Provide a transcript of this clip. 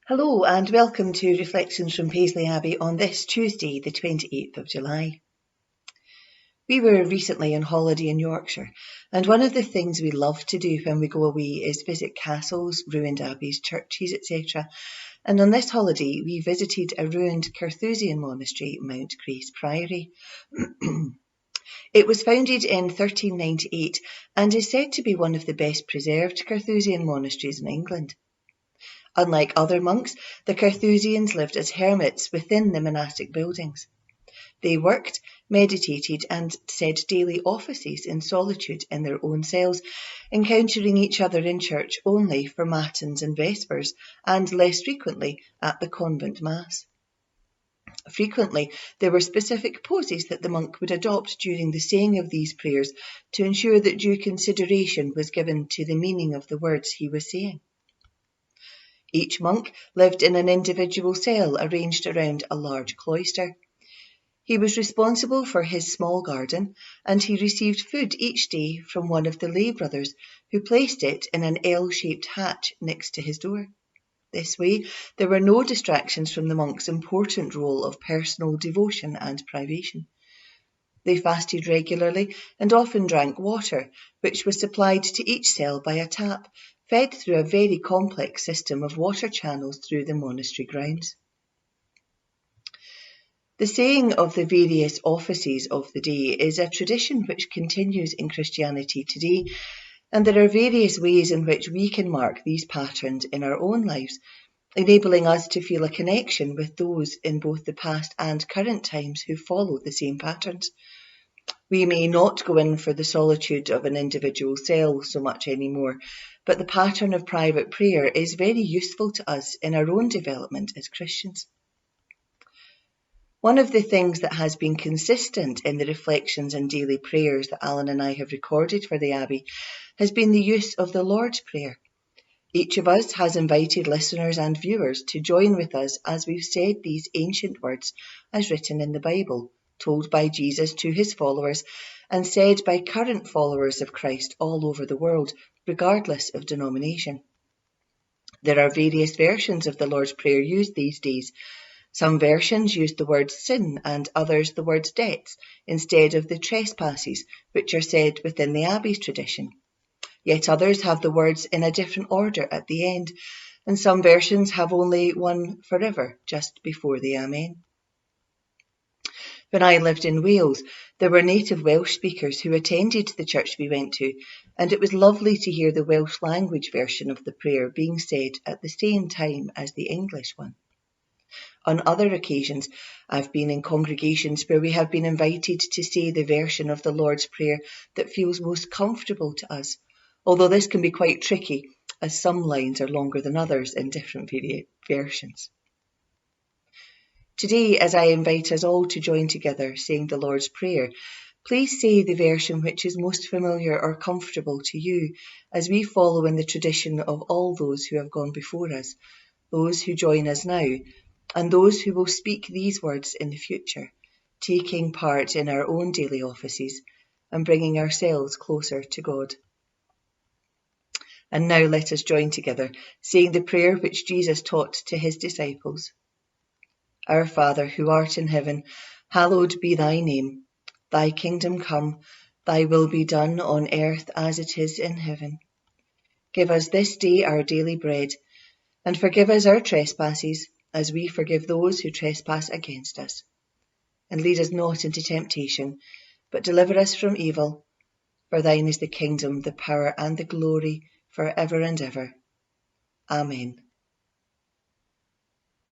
Hello and welcome to Reflections from Paisley Abbey on this Tuesday, the 28th of July. We were recently on holiday in Yorkshire, and one of the things we love to do when we go away is visit castles, ruined abbeys, churches, etc. And on this holiday we visited a ruined Carthusian monastery, Mount Grace Priory. It was founded in 1398 and is said to be one of the best preserved Carthusian monasteries in England. Unlike other monks, the Carthusians lived as hermits within the monastic buildings. They worked, meditated, and said daily offices in solitude in their own cells, encountering each other in church only for matins and vespers, and less frequently at the convent mass. Frequently, there were specific poses that the monk would adopt during the saying of these prayers to ensure that due consideration was given to the meaning of the words he was saying. Each monk lived in an individual cell arranged around a large cloister. He was responsible for his small garden, and he received food each day from one of the lay brothers, who placed it in an L-shaped hatch next to his door. This way, there were no distractions from the monk's important role of personal devotion and privation. They fasted regularly and often drank water, which was supplied to each cell by a tap, fed through a very complex system of water channels through the monastery grounds. The saying of the various offices of the day is a tradition which continues in Christianity today, and there are various ways in which we can mark these patterns in our own lives, enabling us to feel a connection with those in both the past and current times who follow the same patterns. We may not go in for the solitude of an individual cell so much anymore, but the pattern of private prayer is very useful to us in our own development as Christians. One of the things that has been consistent in the reflections and daily prayers that Alan and I have recorded for the Abbey has been the use of the Lord's Prayer. Each of us has invited listeners and viewers to join with us as we've said these ancient words as written in the Bible, told by Jesus to his followers and said by current followers of Christ all over the world, regardless of denomination. There are various versions of the Lord's Prayer used these days. Some versions use the word sin and others the word debts instead of the trespasses which are said within the Abbey's tradition. Yet others have the words in a different order at the end, and some versions have only one forever just before the Amen. When I lived in Wales, there were native Welsh speakers who attended the church we went to, and it was lovely to hear the Welsh language version of the prayer being said at the same time as the English one. On other occasions, I've been in congregations where we have been invited to say the version of the Lord's Prayer that feels most comfortable to us, although this can be quite tricky, as some lines are longer than others in different versions. Today, as I invite us all to join together saying the Lord's Prayer, please say the version which is most familiar or comfortable to you, as we follow in the tradition of all those who have gone before us, those who join us now, and those who will speak these words in the future, taking part in our own daily offices and bringing ourselves closer to God. And now let us join together, saying the prayer which Jesus taught to his disciples. Our Father, who art in heaven, hallowed be thy name. Thy kingdom come, thy will be done on earth as it is in heaven. Give us this day our daily bread, and forgive us our trespasses, as we forgive those who trespass against us. And lead us not into temptation, but deliver us from evil. For thine is the kingdom, the power, and the glory, for ever and ever. Amen.